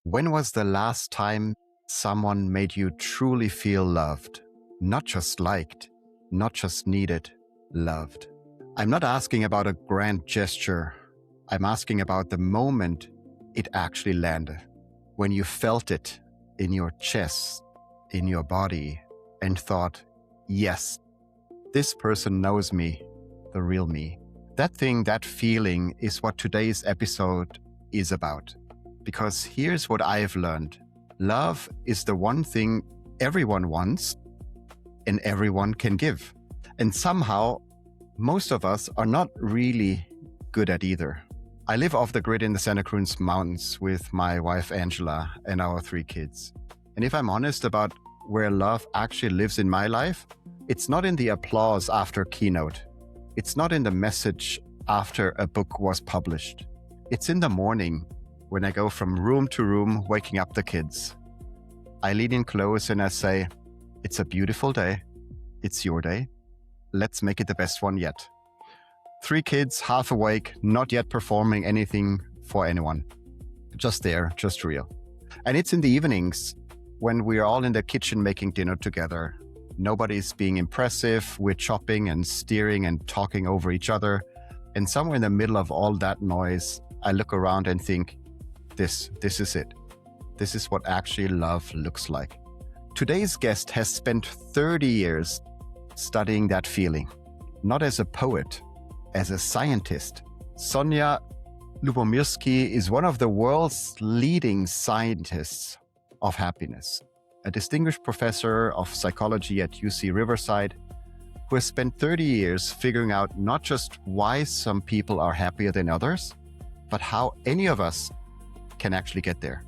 When was the last time someone made you truly feel loved? Not just liked, not just needed, loved. I'm not asking about a grand gesture. I'm asking about the moment it actually landed. When you felt it in your chest, in your body, and thought, yes, this person knows me, the real me. That thing, that feeling is what today's episode is about. Because here's what I've learned. Love is the one thing everyone wants and everyone can give. And somehow, most of us are not really good at either. I live off the grid in the Santa Cruz Mountains with my wife Angela and our 3 kids. And if I'm honest about where love actually lives in my life, it's not in the applause after keynote. It's not in the message after a book was published. It's in the morning when I go from room to room waking up the kids. I lean in close and I say, it's a beautiful day. It's your day. Let's make it the best one yet. 3 kids, half awake, not yet performing anything for anyone. Just there, just real. And it's in the evenings when we're all in the kitchen making dinner together. Nobody's being impressive. We're chopping and steering and talking over each other. And somewhere in the middle of all that noise, I look around and think, this is it. This is what actually love looks like. Today's guest has spent 30 years studying that feeling, not as a poet, as a scientist. Sonja Lyubomirsky is one of the world's leading scientists of happiness, a distinguished professor of psychology at UC Riverside, who has spent 30 years figuring out not just why some people are happier than others, but how any of us can actually get there.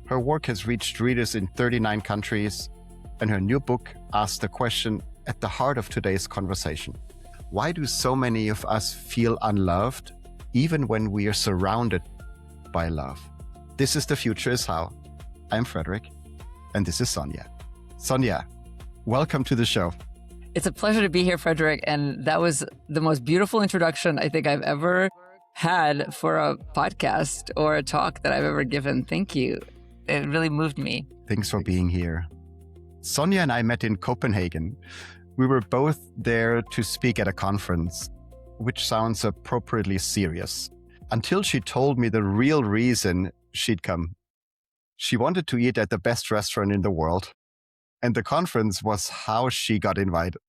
Her work has reached readers in 39 countries, and her new book asks the question at the heart of today's conversation. Why do so many of us feel unloved, even when we are surrounded by love? This is The Future is How. I'm Frederik, and this is Sonja. Sonja, welcome to the show. It's a pleasure to be here, Frederik. And that was the most beautiful introduction I think I've ever had for a podcast or a talk that I've ever given. Thank you. It really moved me. Thanks for being here. Sonja and I met in Copenhagen. We were both there to speak at a conference, which sounds appropriately serious, until she told me the real reason she'd come. She wanted to eat at the best restaurant in the world, and the conference was how she got invited.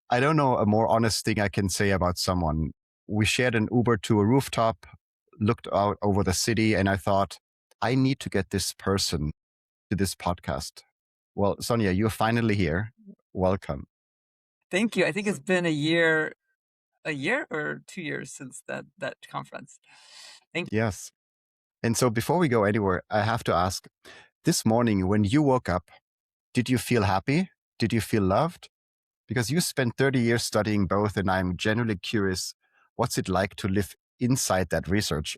I don't know a more honest thing I can say about someone. We shared an Uber to a rooftop, looked out over the city, and I thought, I need to get this person to this podcast. Well, Sonja, you're finally here. Welcome. Thank you. I think it's been a year or 2 years since that conference. Thank you. Yes. And so before we go anywhere, I have to ask, this morning when you woke up, did you feel happy? Did you feel loved? Because you spent 30 years studying both, and I'm genuinely curious, what's it like to live inside that research?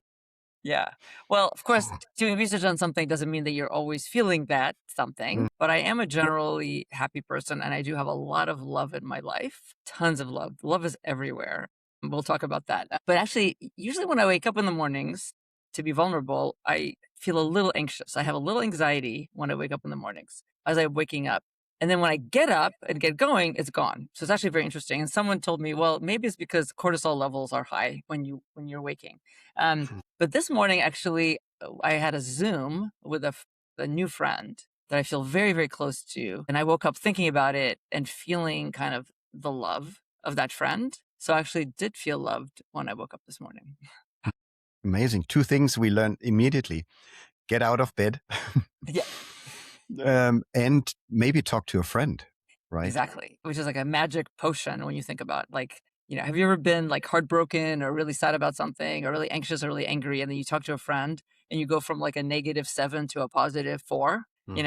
Yeah. Well, of course, doing research on something doesn't mean that you're always feeling that something, but I am a generally happy person, and I do have a lot of love in my life, tons of love. Love is everywhere. We'll talk about that. But actually, usually when I wake up in the mornings, to be vulnerable, I feel a little anxious. I have a little anxiety when I wake up in the mornings as I'm waking up. And then when I get up and get going, it's gone. So it's actually very interesting. And someone told me, well, maybe it's because cortisol levels are high when you're waking. But this morning, actually, I had a Zoom with a new friend that I feel very, very close to. And I woke up thinking about it and feeling kind of the love of that friend. So I actually did feel loved when I woke up this morning. Amazing. 2 things we learned immediately. Get out of bed. Yeah. And maybe talk to a friend, right? Exactly. Which is like a magic potion when you think about, like, have you ever been like heartbroken or really sad about something or really anxious or really angry, and then you talk to a friend and you go from like a -7 to a +4?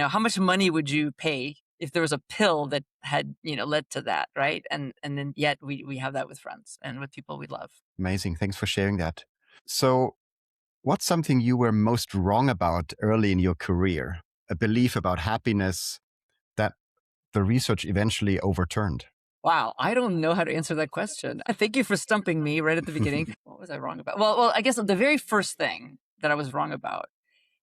How much money would you pay if there was a pill that had, led to that, right? And then yet we have that with friends and with people we love. Amazing. Thanks for sharing that. So what's something you were most wrong about early in your career? A belief about happiness that the research eventually overturned? Wow, I don't know how to answer that question. Thank you for stumping me right at the beginning. What was I wrong about? Well, I guess the very first thing that I was wrong about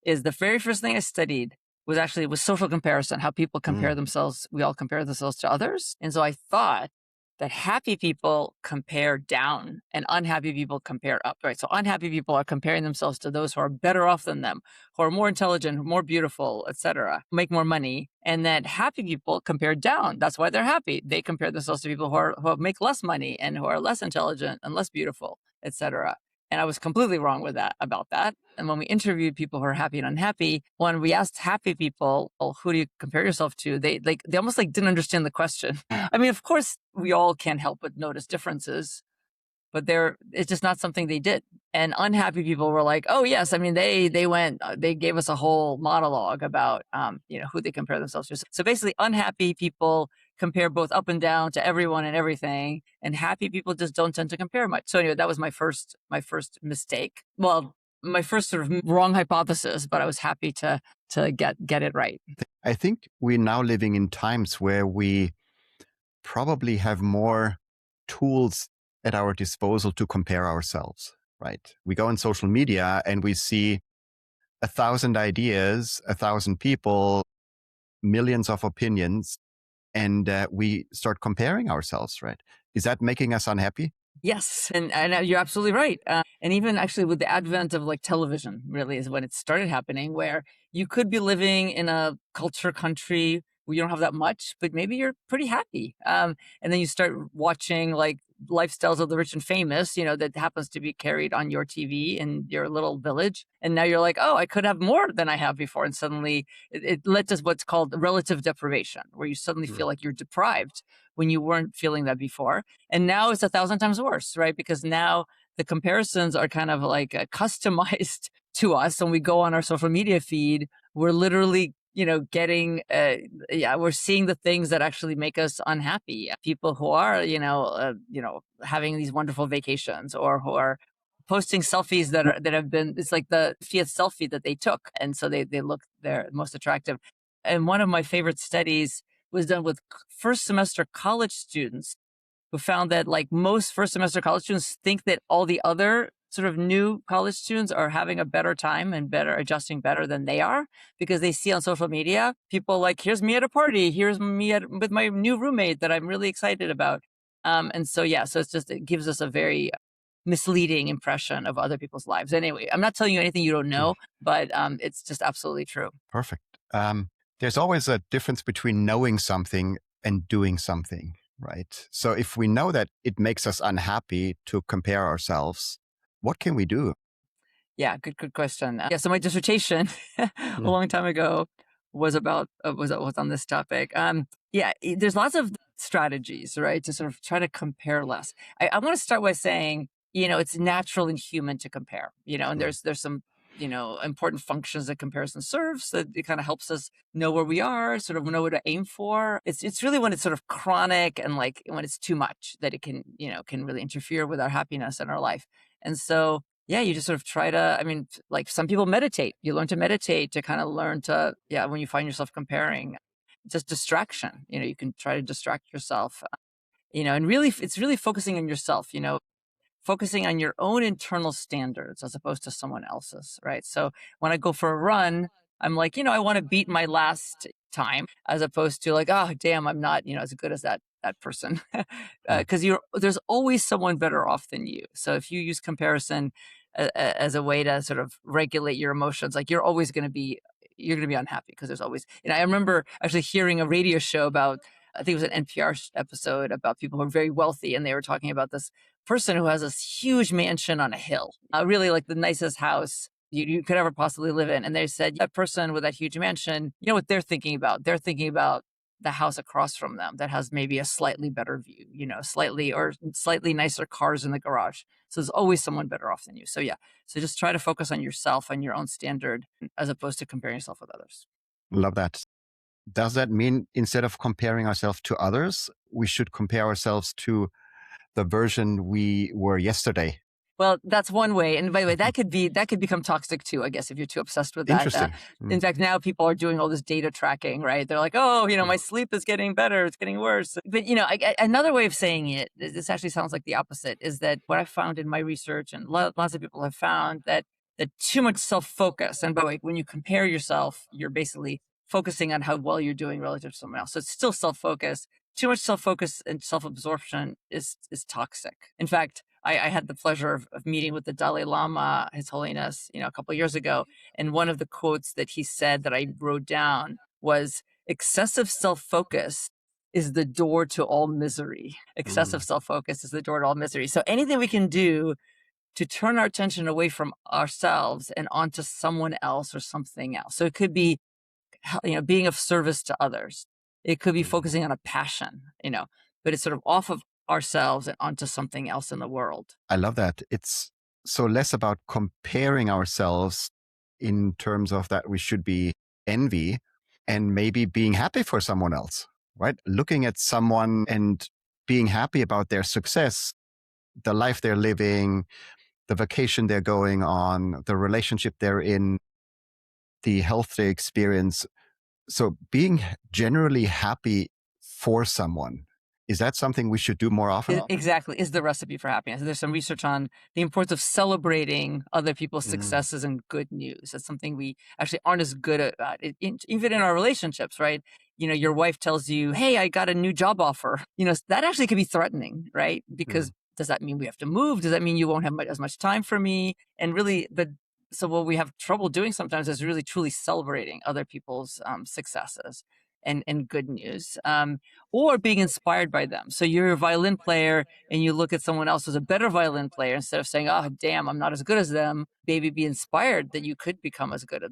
is the very first thing I studied was social comparison, how people compare Mm. themselves. We all compare themselves to others. And so I thought that happy people compare down and unhappy people compare up, right? So unhappy people are comparing themselves to those who are better off than them, who are more intelligent, more beautiful, etc., make more money. And that happy people compare down. That's why they're happy. They compare themselves to people who make less money and who are less intelligent and less beautiful, etc. And I was completely wrong about that. And when we interviewed people who are happy and unhappy, when we asked happy people, well, who do you compare yourself to? They almost didn't understand the question. I mean, of course, we all can't help but notice differences, but it's just not something they did. And unhappy people were like, oh yes, I mean, they gave us a whole monologue about who they compare themselves to. So basically, unhappy people compare both up and down to everyone and everything, and happy people just don't tend to compare much. So anyway, that was my first mistake. Well, my first sort of wrong hypothesis, but I was happy to get it right. I think we're now living in times where we probably have more tools at our disposal to compare ourselves, right? We go on social media and we see 1,000 ideas, 1,000 people, millions of opinions, and we start comparing ourselves, right? Is that making us unhappy? Yes, and you're absolutely right. And even actually with the advent of television, really is when it started happening, where you could be living in a culture country where you don't have that much, but maybe you're pretty happy. And then you start watching lifestyles of the rich and famous, that happens to be carried on your TV in your little village. And now you're like, oh, I could have more than I have before. And suddenly it led to what's called relative deprivation, where you suddenly feel like you're deprived when you weren't feeling that before. And now it's 1,000 times worse, right? Because now the comparisons are kind of customized to us. When we go on our social media feed, we're literally, getting, we're seeing the things that actually make us unhappy. People who are, having these wonderful vacations, or who are posting selfies that have been, it's like the 50th selfie that they took. And so they look their most attractive. And one of my favorite studies was done with first semester college students, who found that most first semester college students think that all the other sort of new college students are having a better time and adjusting better than they are, because they see on social media people here's me at a party, here's me with my new roommate that I'm really excited about. And so, so it gives us a very misleading impression of other people's lives. Anyway, I'm not telling you anything you don't know, but it's just absolutely true. Perfect. There's always a difference between knowing something and doing something, right? So if we know that it makes us unhappy to compare ourselves, what can we do? Yeah, good question. So my dissertation a long time ago was about was on this topic. There's lots of strategies, right, to sort of try to compare less. I want to start by saying, it's natural and human to compare, and there's some important functions that comparison serves, that it kind of helps us know where we are, sort of know what to aim for. It's really when it's sort of chronic and when it's too much that it can really interfere with our happiness and our life. And so you just sort of try to, some people meditate. You learn to meditate to kind of learn to, when you find yourself comparing, just distraction, you can try to distract yourself, and really, it's really focusing on yourself, focusing on your own internal standards as opposed to someone else's, right? So when I go for a run, I'm like, I want to beat my last time, as opposed to oh, damn, I'm not, as good as that person. Because there's always someone better off than you. So if you use comparison as a way to sort of regulate your emotions, you're always going to be, unhappy, because there's always, I remember actually hearing a radio show about, I think it was an NPR episode about people who are very wealthy, and they were talking about this person who has this huge mansion on a hill, really the nicest house you could ever possibly live in. And they said, that person with that huge mansion, you know what they're thinking about? They're thinking about the house across from them that has maybe a slightly better view, slightly nicer cars in the garage. So there's always someone better off than you. So so just try to focus on yourself and your own standard, as opposed to comparing yourself with others. Love that. Does that mean instead of comparing ourselves to others, we should compare ourselves to the version we were yesterday? Well, that's one way. And by the way, that could become toxic too, I guess, if you're too obsessed with that. Interesting. In fact, now people are doing all this data tracking, right? They're like, oh, my sleep is getting better, it's getting worse. But, another way of saying it, this actually sounds like the opposite, is that what I found in my research, and lots of people have found, that that too much self-focus, and by the way, when you compare yourself, you're basically focusing on how well you're doing relative to someone else. So it's still self-focus. Too much self-focus and self-absorption is toxic. In fact, I had the pleasure of meeting with the Dalai Lama, His Holiness, a couple of years ago. And one of the quotes that he said that I wrote down was, excessive self-focus is the door to all misery. Excessive self-focus is the door to all misery. So anything we can do to turn our attention away from ourselves and onto someone else or something else. So it could be, being of service to others. It could be focusing on a passion, but it's sort of off of ourselves and onto something else in the world. I love that. It's so less about comparing ourselves in terms of that we should be envy and maybe being happy for someone else, right? Looking at someone and being happy about their success, the life they're living, the vacation they're going on, the relationship they're in, the health they experience. So being generally happy for someone, is that something we should do more often? Exactly, is the recipe for happiness. There's some research on the importance of celebrating other people's successes and good news. That's something we actually aren't as good at, even in our relationships, right? Your wife tells you, hey, I got a new job offer. That actually could be threatening, right? Because does that mean we have to move? Does that mean you won't have as much time for me? And really, so what we have trouble doing sometimes is really truly celebrating other people's successes and good news, or being inspired by them. So you're a violin player and you look at someone else who's a better violin player, instead of saying, oh, damn, I'm not as good as them, maybe be inspired that you could become as good,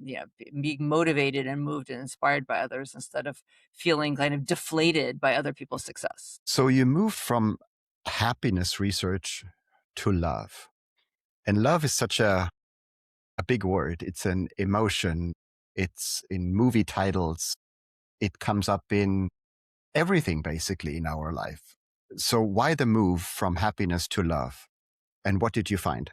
being motivated and moved and inspired by others instead of feeling kind of deflated by other people's success. So you moved from happiness research to love. And love is such a big word. It's an emotion. It's in movie titles. It comes up in everything basically in our life. So why the move from happiness to love? And what did you find?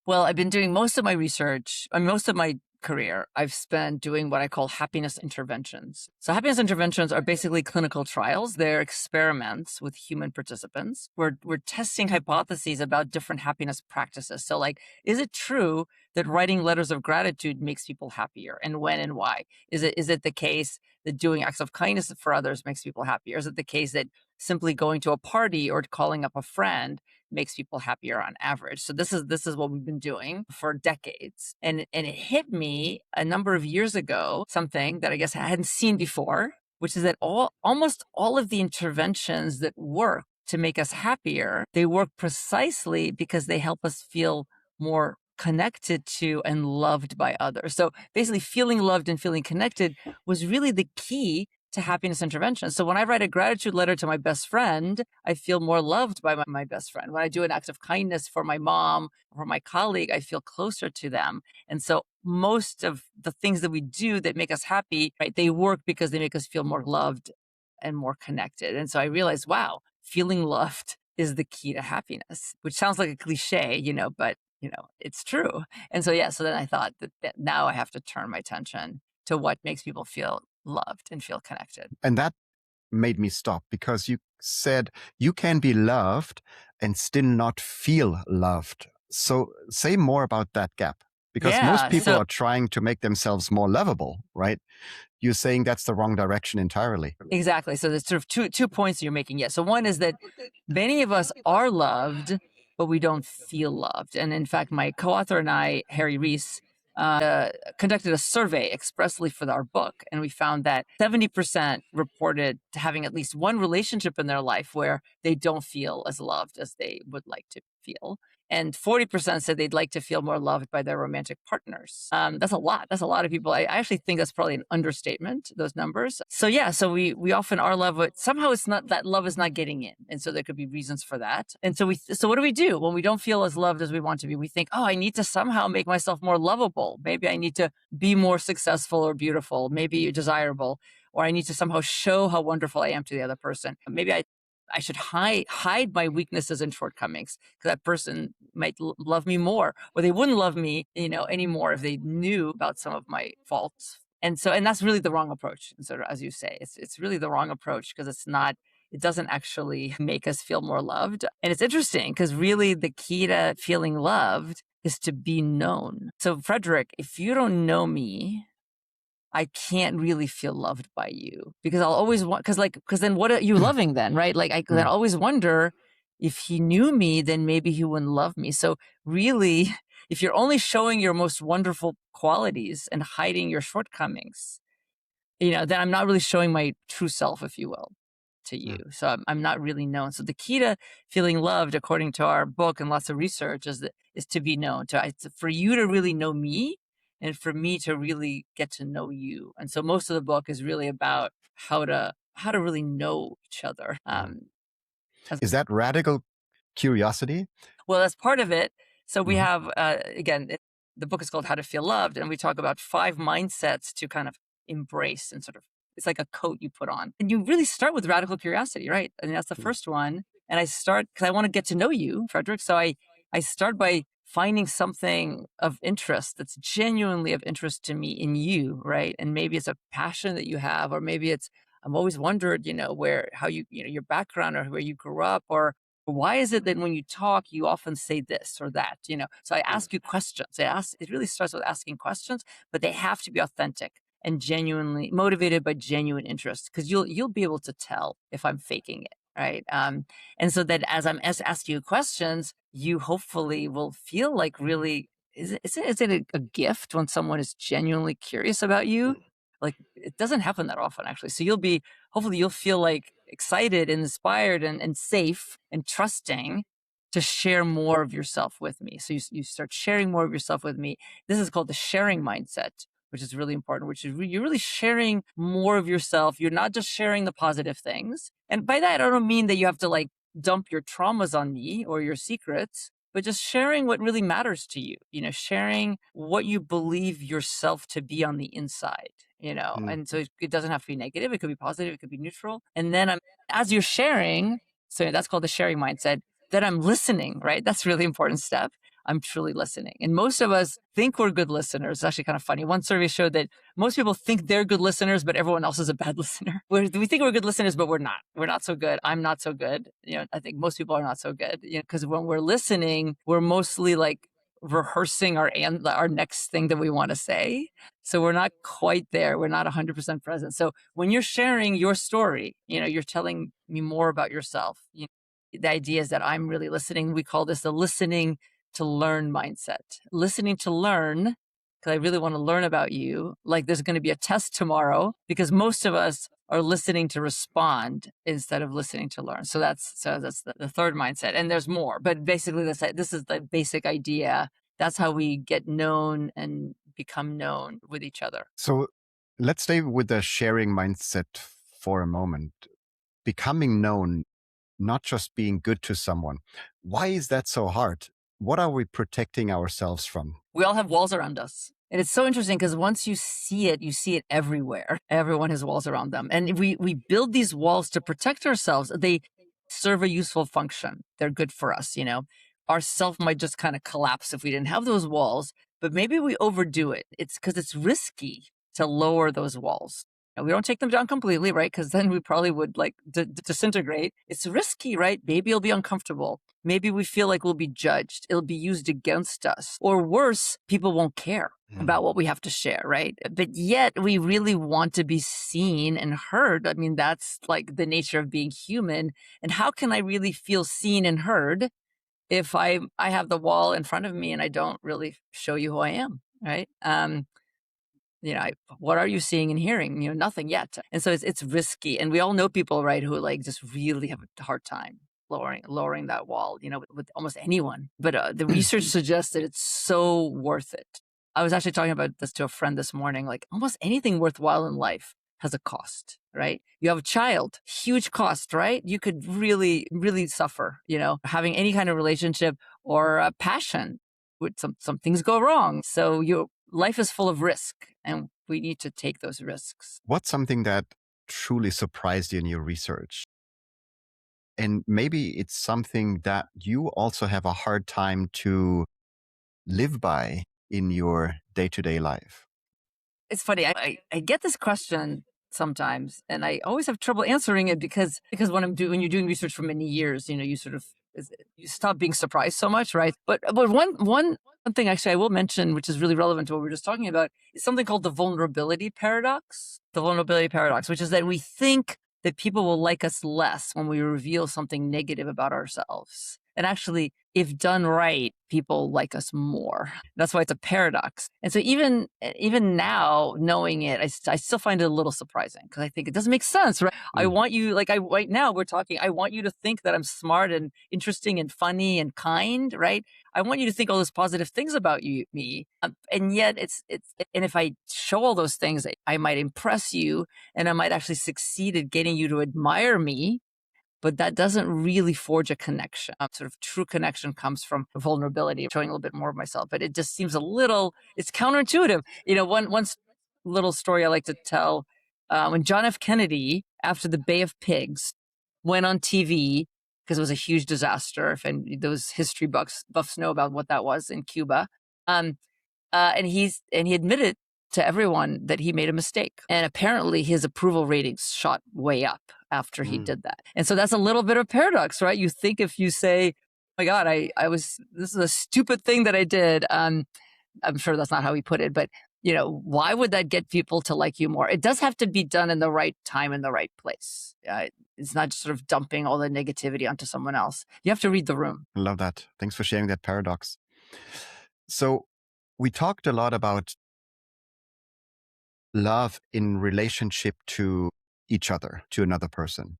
Well, I've been doing most of my research, most of my career, I've spent doing what I call happiness interventions. So happiness interventions are basically clinical trials. They're experiments with human participants. We're testing hypotheses about different happiness practices. So is it true that writing letters of gratitude makes people happier, and when and why? Is it the case that doing acts of kindness for others makes people happier? Is it the case that simply going to a party or calling up a friend makes people happier on average? So this is what we've been doing for decades. And it hit me a number of years ago, something that I guess I hadn't seen before, which is that almost all of the interventions that work to make us happier, they work precisely because they help us feel more connected to and loved by others. So basically feeling loved and feeling connected was really the key to happiness intervention. So when I write a gratitude letter to my best friend, I feel more loved by my best friend. When I do an act of kindness for my mom or my colleague, I feel closer to them. And so most of the things that we do that make us happy, right, they work because they make us feel more loved and more connected. And so I realized, wow, feeling loved is the key to happiness, which sounds like a cliche, but it's true. And so then I thought that now I have to turn my attention to what makes people feel loved and feel connected. And that made me stop, because you said you can be loved and still not feel loved. So say more about that gap, because most people are trying to make themselves more lovable, right? You're saying that's the wrong direction entirely. Exactly. So there's sort of two points you're making. Yeah. So one is that many of us are loved, but we don't feel loved. And in fact, my co-author and I, Harry Reis, conducted a survey expressly for our book, and we found that 70% reported having at least one relationship in their life where they don't feel as loved as they would like to feel. And 40% said they'd like to feel more loved by their romantic partners. That's a lot. That's a lot of people. I actually think that's probably an understatement, those numbers. So we often are loved, but somehow it's not, that love is not getting in. And so there could be reasons for that. And so what do we do when we don't feel as loved as we want to be? We think, oh, I need to somehow make myself more lovable. Maybe I need to be more successful or beautiful, maybe desirable, or I need to somehow show how wonderful I am to the other person. Maybe I should hide my weaknesses and shortcomings, because that person might love me more, or they wouldn't love me, anymore if they knew about some of my faults. And that's really the wrong approach. And so, as you say, it's really the wrong approach, because it doesn't actually make us feel more loved. And it's interesting because really the key to feeling loved is to be known. So Frederik, if you don't know me, I can't really feel loved by you because I'll always want, because then what are you loving then, right? Like I always wonder if he knew me, then maybe he wouldn't love me. So really, if you're only showing your most wonderful qualities and hiding your shortcomings, then I'm not really showing my true self, if you will, to you. So I'm not really known. So the key to feeling loved, according to our book and lots of research, is to be known. For you to really know me, and for me to really get to know you. And so most of the book is really about how to really know each other. Is that radical curiosity? Well, that's part of it. So we have, again, the book is called How to Feel Loved, and we talk about 5 mindsets to kind of embrace and sort of, it's like a coat you put on. And you really start with radical curiosity, right? I mean, that's the first one. And I start, because I want to get to know you, Frederik. So I start by finding something of interest that's genuinely of interest to me in you, right? And maybe it's a passion that you have, or maybe it's, I've always wondered, how you, your background or where you grew up, or why is it that when you talk, you often say this or that, So I ask you questions. It really starts with asking questions, but they have to be authentic and genuinely motivated by genuine interest, because you'll be able to tell if I'm faking it, right? And so that as I'm asking you questions, you hopefully will feel like really, is it a gift when someone is genuinely curious about you? Like, it doesn't happen that often, actually. So hopefully you'll feel like excited and inspired and safe and trusting to share more of yourself with me. So you start sharing more of yourself with me. This is called the sharing mindset, which is really important, which is you're really sharing more of yourself. You're not just sharing the positive things. And by that, I don't mean that you have to like dump your traumas on me or your secrets, but just sharing what really matters to you, sharing what you believe yourself to be on the inside, and so it doesn't have to be negative. It could be positive. It could be neutral. And then as you're sharing, so that's called the sharing mindset, then I'm listening, right? That's a really important step. I'm truly listening. And most of us think we're good listeners. It's actually kind of funny. One survey showed that most people think they're good listeners, but everyone else is a bad listener. We think we're good listeners, but we're not. We're not so good. I'm not so good. I think most people are not so good, because when we're listening, we're mostly like rehearsing our next thing that we want to say. So we're not quite there. We're not 100% present. So when you're sharing your story, you're telling me more about yourself. The idea is that I'm really listening. We call this the listening to learn mindset. Listening to learn, because I really want to learn about you. Like there's going to be a test tomorrow, because most of us are listening to respond instead of listening to learn. So that's the third mindset. And there's more, but basically this is the basic idea. That's how we get known and become known with each other. So let's stay with the sharing mindset for a moment. Becoming known, not just being good to someone. Why is that so hard? What are we protecting ourselves from? We all have walls around us. And it's so interesting because once you see it everywhere. Everyone has walls around them. And we build these walls to protect ourselves. They serve a useful function. They're good for us, Our self might just kind of collapse if we didn't have those walls, but maybe we overdo it. It's because it's risky to lower those walls. And we don't take them down completely, right? Because then we probably would like disintegrate. It's risky, right? Maybe it'll be uncomfortable. Maybe we feel like we'll be judged. It'll be used against us. Or worse, people won't care about what we have to share, right? But yet we really want to be seen and heard. I mean, that's like the nature of being human. And how can I really feel seen and heard if I have the wall in front of me and I don't really show you who I am, right? What are you seeing and hearing? Nothing yet. And so it's risky. And we all know people, right, who like just really have a hard time lowering that wall, with almost anyone. But the research suggests that it's so worth it. I was actually talking about this to a friend this morning, like almost anything worthwhile in life has a cost, right? You have a child, huge cost, right? You could really, really suffer, having any kind of relationship or a passion. Some things go wrong. So your life is full of risk, and we need to take those risks. What's something that truly surprised you in your research? And maybe it's something that you also have a hard time to live by in your day-to-day life. It's funny. I get this question sometimes, and I always have trouble answering it because when you're doing research for many years, you sort of you stop being surprised so much, right? But one thing actually I will mention, which is really relevant to what we were just talking about, is something called the vulnerability paradox. The vulnerability paradox, which is that we think that people will like us less when we reveal something negative about ourselves. And actually, if done right, people like us more. That's why it's a paradox. And so even now, knowing it, I still find it a little surprising because I think it doesn't make sense, right? I want you, right now we're talking, I want you to think that I'm smart and interesting and funny and kind, right? I want you to think all those positive things about me. And yet and if I show all those things, I might impress you and I might actually succeed at getting you to admire me. But that doesn't really forge a connection. Sort of true connection comes from vulnerability, showing a little bit more of myself. But it just seems it's counterintuitive. One little story I like to tell, when John F. Kennedy, after the Bay of Pigs, went on TV, because it was a huge disaster, and those history buffs know about what that was in Cuba. And he admitted to everyone that he made a mistake. And apparently his approval ratings shot way up after he did that. And so that's a little bit of a paradox, right? You think if you say, oh my God, this is a stupid thing that I did. I'm sure that's not how he put it, but why would that get people to like you more? It does have to be done in the right time and the right place. It's not just sort of dumping all the negativity onto someone else. You have to read the room. I love that. Thanks for sharing that paradox. So we talked a lot about love in relationship to each other, to another person.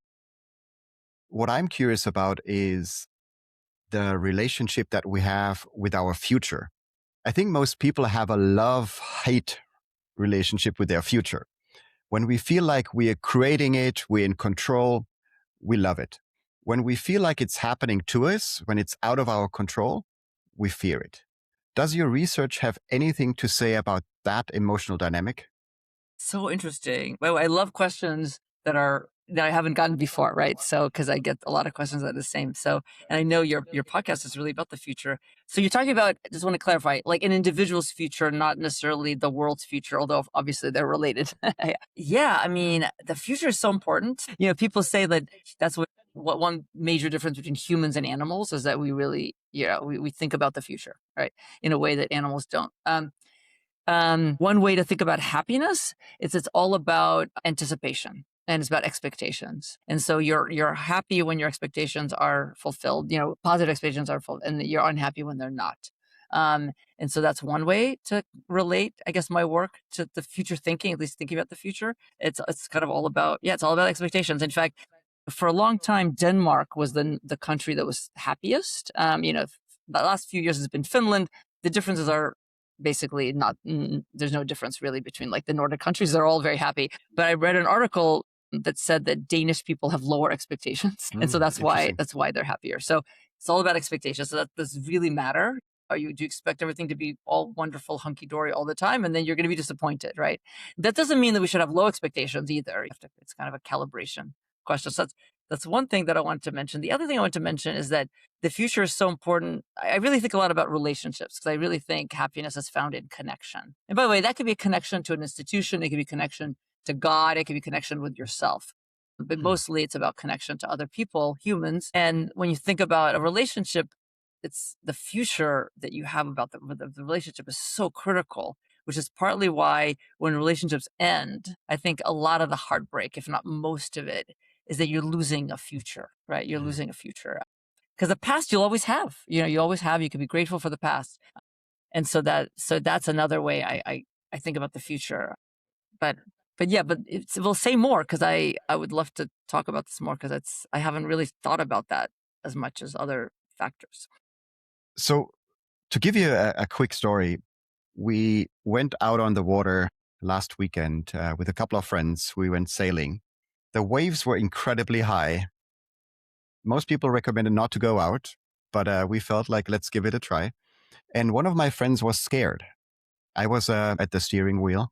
What I'm curious about is the relationship that we have with our future. I think most people have a love-hate relationship with their future. When we feel like we are creating it, we're in control, we love it. When we feel like it's happening to us, when it's out of our control, we fear it. Does your research have anything to say about that emotional dynamic? So interesting. Well, I love questions that I haven't gotten before, right? So, because I get a lot of questions that are the same. So, and I know your podcast is really about the future. So you're talking about, I just want to clarify, like an individual's future, not necessarily the world's future, although obviously they're related. Yeah, I mean, the future is so important. People say that that's what one major difference between humans and animals is that we really, we think about the future, right? In a way that animals don't. One way to think about happiness is it's all about anticipation and it's about expectations. And so you're happy when your expectations are fulfilled, positive expectations are fulfilled, and you're unhappy when they're not. And so that's one way to relate, I guess, my work to the future thinking, at least thinking about the future. It's kind of all about, it's all about expectations. In fact, for a long time, Denmark was the country that was happiest. The last few years has been Finland. The differences are basically not, there's no difference really between like the Nordic countries. They're all very happy. But I read an article that said that Danish people have lower expectations. And so that's why they're happier. So it's all about expectations. So that does really matter. Do you expect everything to be all wonderful, hunky-dory all the time? And then you're going to be disappointed, right? That doesn't mean that we should have low expectations either. It's kind of a calibration question. So that's one thing that I wanted to mention. The other thing I want to mention is that the future is so important. I really think a lot about relationships because I really think happiness is found in connection. And by the way, that could be a connection to an institution. It could be connection to God. It could be connection with yourself. But mostly it's about connection to other people, humans. And when you think about a relationship, it's the future that you have about the relationship is so critical, which is partly why when relationships end, I think a lot of the heartbreak, if not most of it, is that you're losing a future, right? You're losing a future. Because the past you'll always have, you always have, you can be grateful for the past. And so that's another way I think about the future. But we'll say more because I would love to talk about this more because I haven't really thought about that as much as other factors. So to give you a quick story, we went out on the water last weekend with a couple of friends. We went sailing. The waves were incredibly high. Most people recommended not to go out, but we felt like, let's give it a try. And one of my friends was scared. I was at the steering wheel.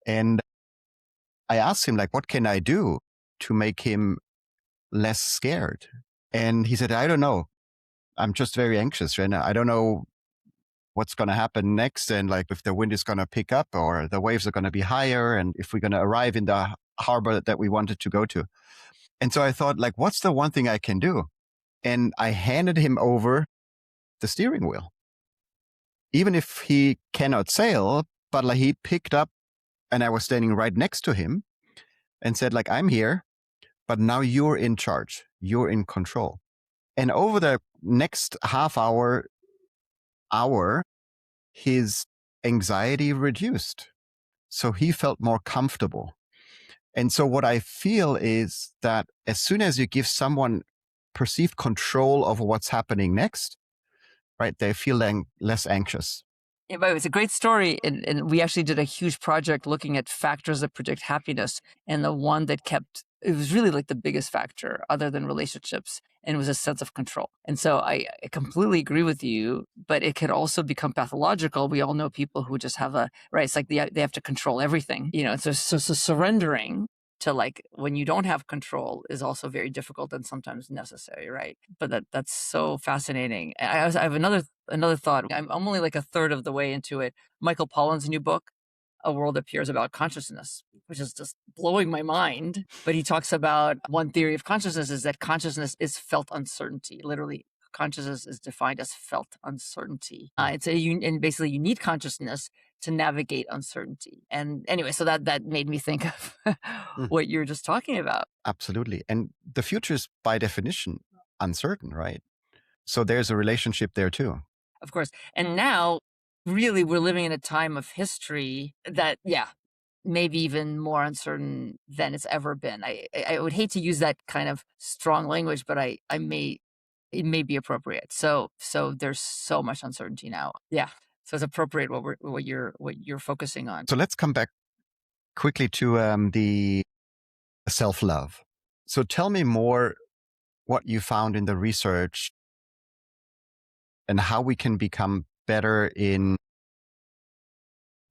And I asked him, like, what can I do to make him less scared? And he said, I don't know. I'm just very anxious right now. I don't know what's going to happen next, and like if the wind is going to pick up or the waves are going to be higher, and if we're going to arrive in the harbor that we wanted to go to. And so I thought, like, what's the one thing I can do? And I handed him over the steering wheel. Even if he cannot sail, but like he picked up, and I was standing right next to him and said, like, I'm here, but now you're in charge. You're in control. And over the next half hour, his anxiety reduced. So he felt more comfortable. And so what I feel is that as soon as you give someone perceived control over what's happening next, right, they feel less anxious. Yeah, but it's a great story. And we actually did a huge project looking at factors that predict happiness. And the one that it was really like the biggest factor other than relationships, and it was a sense of control. And so I completely agree with you, but it could also become pathological. We all know people who just have it's like they have to control everything, so surrendering to like when you don't have control is also very difficult and sometimes necessary, right? But that's so fascinating. I have another thought. I'm only like a third of the way into it. Michael Pollan's new book, A World Appears, about consciousness, which is just blowing my mind. But he talks about one theory of consciousness is that consciousness is felt uncertainty. Literally, consciousness is defined as felt uncertainty. And basically you need consciousness to navigate uncertainty. And anyway, so that made me think of what you're just talking about. Absolutely. And the future is by definition uncertain, right? So there's a relationship there too. Of course. And now really we're living in a time of history that, maybe even more uncertain than it's ever been. I would hate to use that kind of strong language, but it may be appropriate. So there's so much uncertainty now. Yeah. So it's appropriate what you're focusing on. So let's come back quickly to the self-love. So tell me more what you found in the research and how we can become better in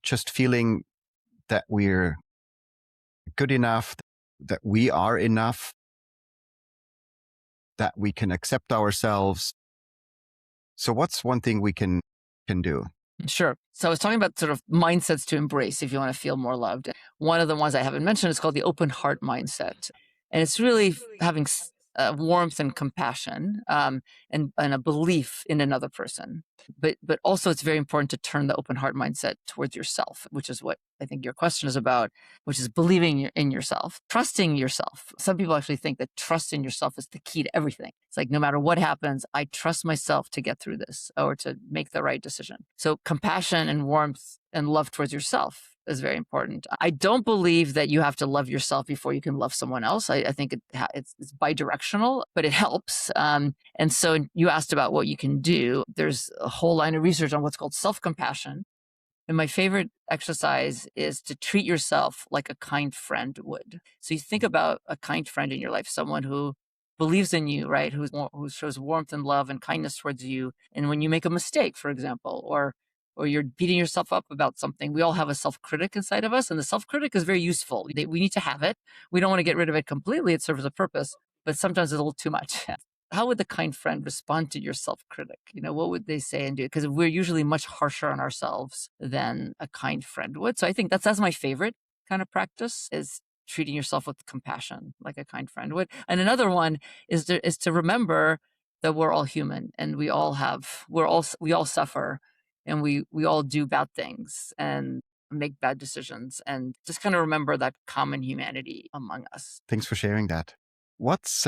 just feeling that we're good enough, that we are enough, that we can accept ourselves. So what's one thing we can do? Sure. So I was talking about sort of mindsets to embrace if you want to feel more loved. One of the ones I haven't mentioned is called the open heart mindset. And it's really having warmth and compassion and a belief in another person. But also it's very important to turn the open heart mindset towards yourself, which is what I think your question is about, which is believing in yourself, trusting yourself. Some people actually think that trust in yourself is the key to everything. It's like, no matter what happens, I trust myself to get through this or to make the right decision. So compassion and warmth and love towards yourself is very important. I don't believe that you have to love yourself before you can love someone else. I think it's bidirectional, but it helps. And so you asked about what you can do. There's a whole line of research on what's called self-compassion. And my favorite exercise is to treat yourself like a kind friend would. So you think about a kind friend in your life, someone who believes in you, right? Who shows warmth and love and kindness towards you. And when you make a mistake, for example, or you're beating yourself up about something, we all have a self-critic inside of us. And the self-critic is very useful. We need to have it. We don't want to get rid of it completely. It serves a purpose, but sometimes it's a little too much. How would the kind friend respond to your self-critic? What would they say and do? Because we're usually much harsher on ourselves than a kind friend would. So I think that's my favorite kind of practice, is treating yourself with compassion like a kind friend would. And another one is to remember that we're all human and we all suffer, and we all do bad things and make bad decisions, and just kind of remember that common humanity among us. Thanks for sharing that. What's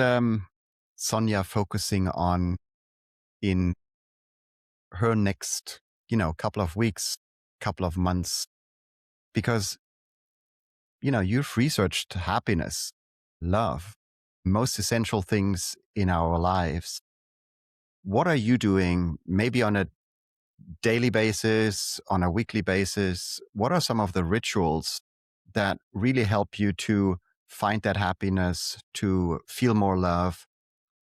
Sonja focusing on in her next, couple of weeks, couple of months? Because, you've researched happiness, love, most essential things in our lives. What are you doing maybe on a daily basis, on a weekly basis? What are some of the rituals that really help you to find that happiness, to feel more love,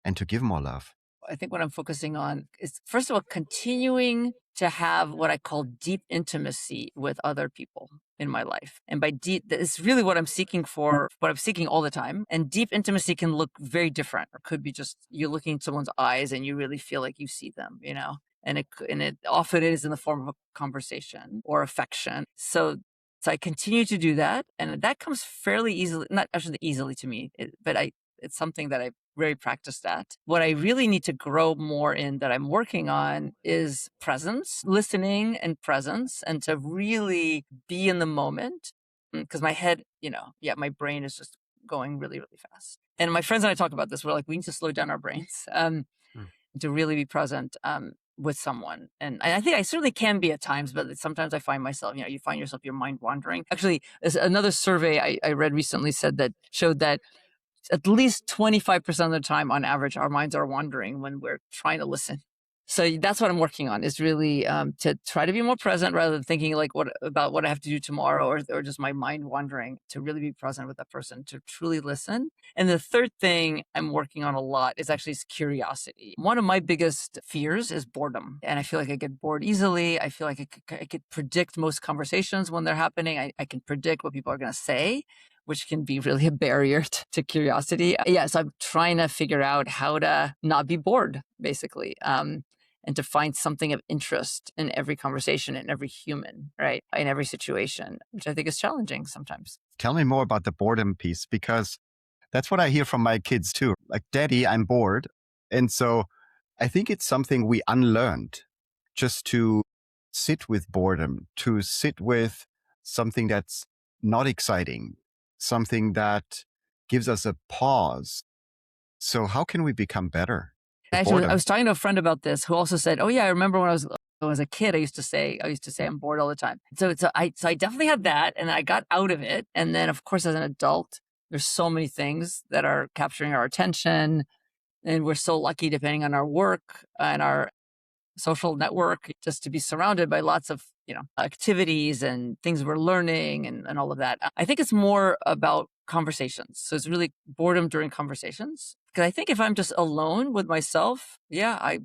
and to give more love? I think what I'm focusing on is, first of all, continuing to have what I call deep intimacy with other people in my life. And by deep, it's really what I'm seeking for, what I'm seeking all the time. And deep intimacy can look very different, or could be just you're looking in someone's eyes and you really feel like you see them, and it often is in the form of a conversation or affection. So I continue to do that, and that comes fairly easily, not actually easily to me, but it's something that I've very practiced at. What I really need to grow more in, that I'm working on, is presence, listening and presence, and to really be in the moment. Because my head, my brain is just going really, really fast. And my friends and I talk about this. We're like, we need to slow down our brains to really be present with someone. And I think I certainly can be at times, but sometimes I find myself, you find yourself, your mind wandering. Actually, another survey I read recently showed that at least 25% of the time on average, our minds are wandering when we're trying to listen. So that's what I'm working on, is really to try to be more present rather than thinking like about what I have to do tomorrow, or just my mind wandering, to really be present with that person, to truly listen. And the third thing I'm working on a lot is actually curiosity. One of my biggest fears is boredom. And I feel like I get bored easily. I feel like I could predict most conversations when they're happening. I can predict what people are going to say, which can be really a barrier to curiosity. So I'm trying to figure out how to not be bored, basically, and to find something of interest in every conversation, in every human, right? In every situation, which I think is challenging sometimes. Tell me more about the boredom piece, because that's what I hear from my kids too. Like, Daddy, I'm bored. And so I think it's something we unlearned, just to sit with boredom, to sit with something that's not exciting, something that gives us a pause. So how can we become better? Actually, I was talking to a friend about this, who also said, "Oh yeah, I remember when I was a kid, I used to say I'm bored all the time." So I definitely had that, and I got out of it. And then, of course, as an adult, there's so many things that are capturing our attention, and we're so lucky, depending on our work and our social network, just to be surrounded by lots of activities and things we're learning and all of that. I think it's more about conversations. So it's really boredom during conversations. Because I think if I'm just alone with myself, I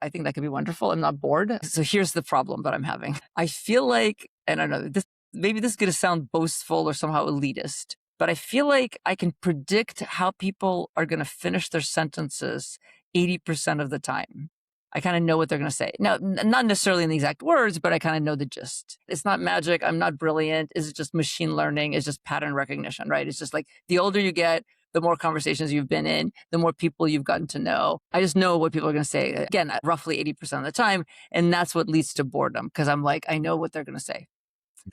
think that could be wonderful. I'm not bored. So here's the problem that I'm having. I feel like, and I don't know, maybe this is going to sound boastful or somehow elitist, but I feel like I can predict how people are going to finish their sentences 80% of the time. I kind of know what they're going to say. Now, not necessarily in the exact words, but I kind of know the gist. It's not magic. I'm not brilliant. It's just machine learning. It's just pattern recognition, right? It's just like the older you get, the more conversations you've been in, the more people you've gotten to know. I just know what people are going to say, again, roughly 80% of the time. And that's what leads to boredom, because I'm like, I know what they're going to say.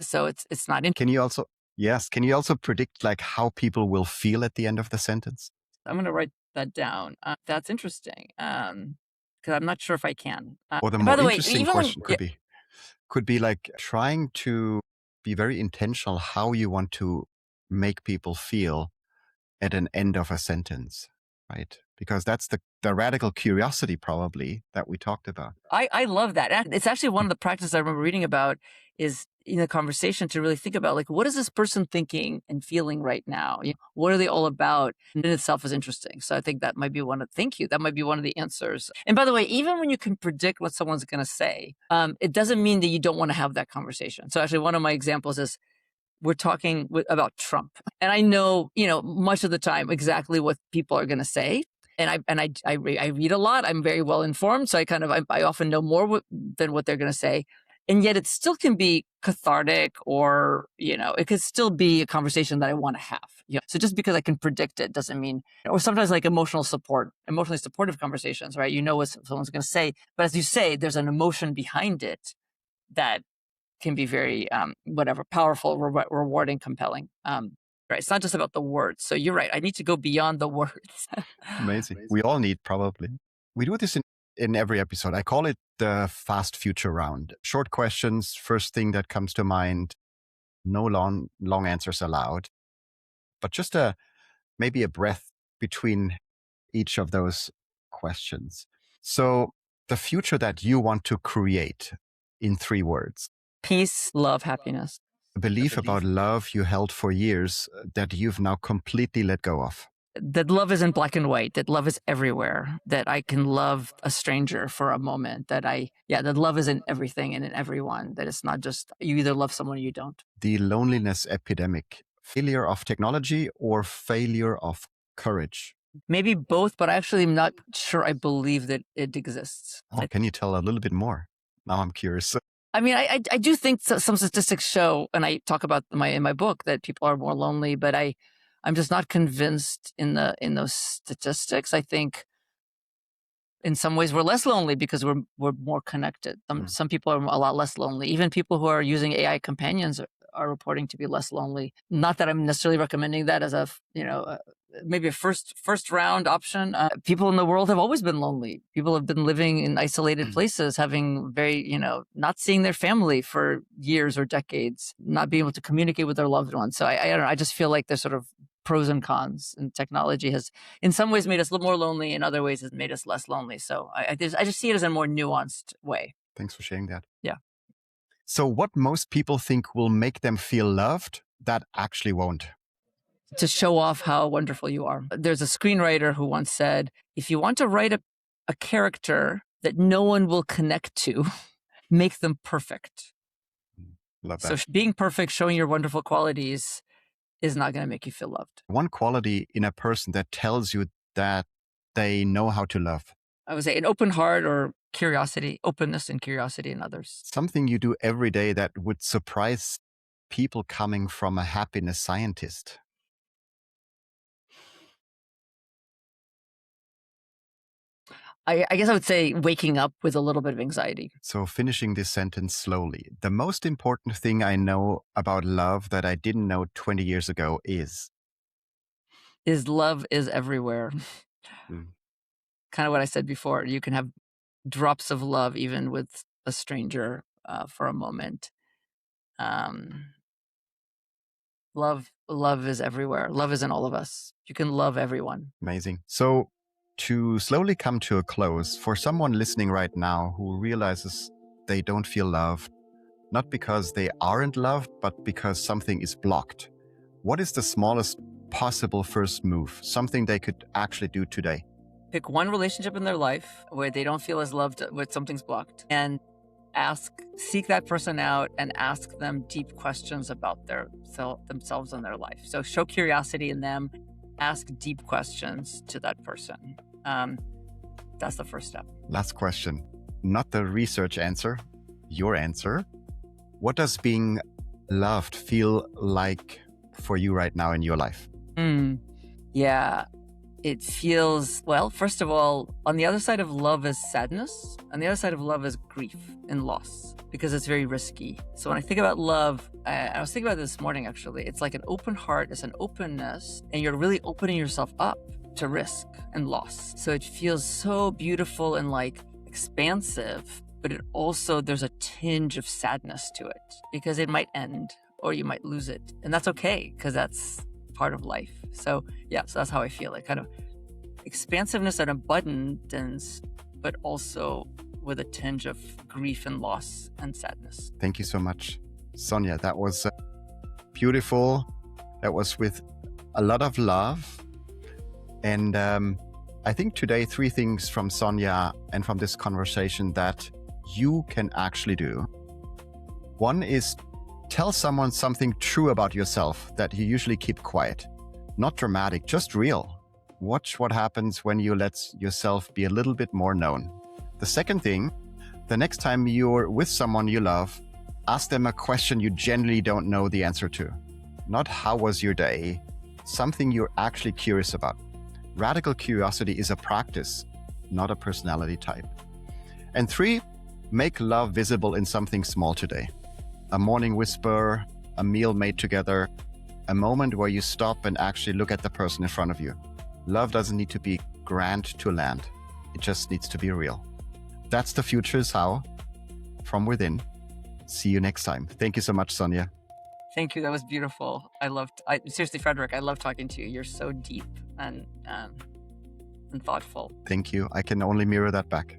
So it's not interesting. Can you also predict like how people will feel at the end of the sentence? I'm going to write that down. That's interesting. Because I'm not sure if I can. Or the more interesting question could be like trying to be very intentional how you want to make people feel at an end of a sentence, right? Because that's the radical curiosity probably that we talked about. I love that. It's actually one of the practices I remember reading about, is in a conversation to really think about, like, what is this person thinking and feeling right now? What are they all about? And in itself is interesting. So I think that might be that might be one of the answers. And by the way, even when you can predict what someone's going to say, it doesn't mean that you don't want to have that conversation. So actually, one of my examples is, we're talking about Trump, and I know, much of the time exactly what people are going to say. And I read a lot. I'm very well informed, so I often know more than what they're going to say. And yet it still can be cathartic, or, it could still be a conversation that I want to have. So just because I can predict it doesn't mean, or sometimes like emotionally supportive conversations, right? You know what someone's going to say, but as you say, there's an emotion behind it that can be very, powerful, rewarding, compelling. Right. It's not just about the words. So you're right. I need to go beyond the words. Amazing. We all need, probably. We do this in every episode. I call it the fast future round. Short questions, first thing that comes to mind. No long answers allowed, but just maybe a breath between each of those questions. So the future that you want to create in 3 words. Peace, love, happiness. A belief about love you held for years that you've now completely let go of. That love isn't black and white, that love is everywhere, that I can love a stranger for a moment, that love is in everything and in everyone, that it's not just you either love someone or you don't. The loneliness epidemic, failure of technology or failure of courage? Maybe both, but I actually am not sure I believe that it exists. Oh, can you tell a little bit more? Now I'm curious. I mean, I do think some statistics show, and I talk about in my book, that people are more lonely, but I'm just not convinced in those statistics. I think in some ways we're less lonely because we're more connected. Some people are a lot less lonely. Even people who are using AI companions are reporting to be less lonely. Not that I'm necessarily recommending that as maybe a first round option. People in the world have always been lonely. People have been living in isolated places, having not seeing their family for years or decades, not being able to communicate with their loved ones. So I don't know. I just feel like there's sort of pros and cons, and technology has in some ways made us a little more lonely, in other ways has made us less lonely. So I just see it as a more nuanced way. Thanks for sharing that. Yeah. So what most people think will make them feel loved, that actually won't. To show off how wonderful you are. There's a screenwriter who once said, if you want to write a character that no one will connect to, make them perfect. Love that. So being perfect, showing your wonderful qualities is not going to make you feel loved. One quality in a person that tells you that they know how to love. I would say an open heart, or curiosity, openness and curiosity in others. Something you do every day that would surprise people coming from a happiness scientist. I guess I would say waking up with a little bit of anxiety. So finishing this sentence slowly. The most important thing I know about love that I didn't know 20 years ago is love is everywhere. Kind of what I said before. You can have drops of love even with a stranger for a moment. Love is everywhere. Love is in all of us. You can love everyone. Amazing. So to slowly come to a close, for someone listening right now who realizes they don't feel loved, not because they aren't loved, but because something is blocked, what is the smallest possible first move? Something they could actually do today? Pick one relationship in their life where they don't feel as loved, where something's blocked, and seek that person out and ask them deep questions about themselves and their life. So show curiosity in them, ask deep questions to that person. That's the first step. Last question, not the research answer, your answer. What does being loved feel like for you right now in your life? Yeah. It feels, well, first of all, on the other side of love is sadness. On the other side of love is grief and loss, because it's very risky. So when I think about love, I was thinking about this morning, actually. It's like an open heart, it's an openness, and you're really opening yourself up to risk and loss. So it feels so beautiful and like expansive, but it also, there's a tinge of sadness to it because it might end or you might lose it. And that's okay, because that's part of life. So yeah, so that's how I feel, like kind of expansiveness and abundance, but also with a tinge of grief and loss and sadness. Thank you so much, Sonja. That was beautiful. That was with a lot of love. And I think today, 3 things from Sonja and from this conversation that you can actually do. One is tell someone something true about yourself that you usually keep quiet. Not dramatic, just real. Watch what happens when you let yourself be a little bit more known. The second thing, the next time you're with someone you love, ask them a question you genuinely don't know the answer to. Not how was your day, something you're actually curious about. Radical curiosity is a practice, not a personality type. And 3, make love visible in something small today. A morning whisper, a meal made together, a moment where you stop and actually look at the person in front of you. Love doesn't need to be grand to land. It just needs to be real. That's The Future is How, from within. See you next time. Thank you so much, Sonja. Thank you. That was beautiful. Seriously, Frederik, I love talking to you. You're so deep and thoughtful. Thank you. I can only mirror that back.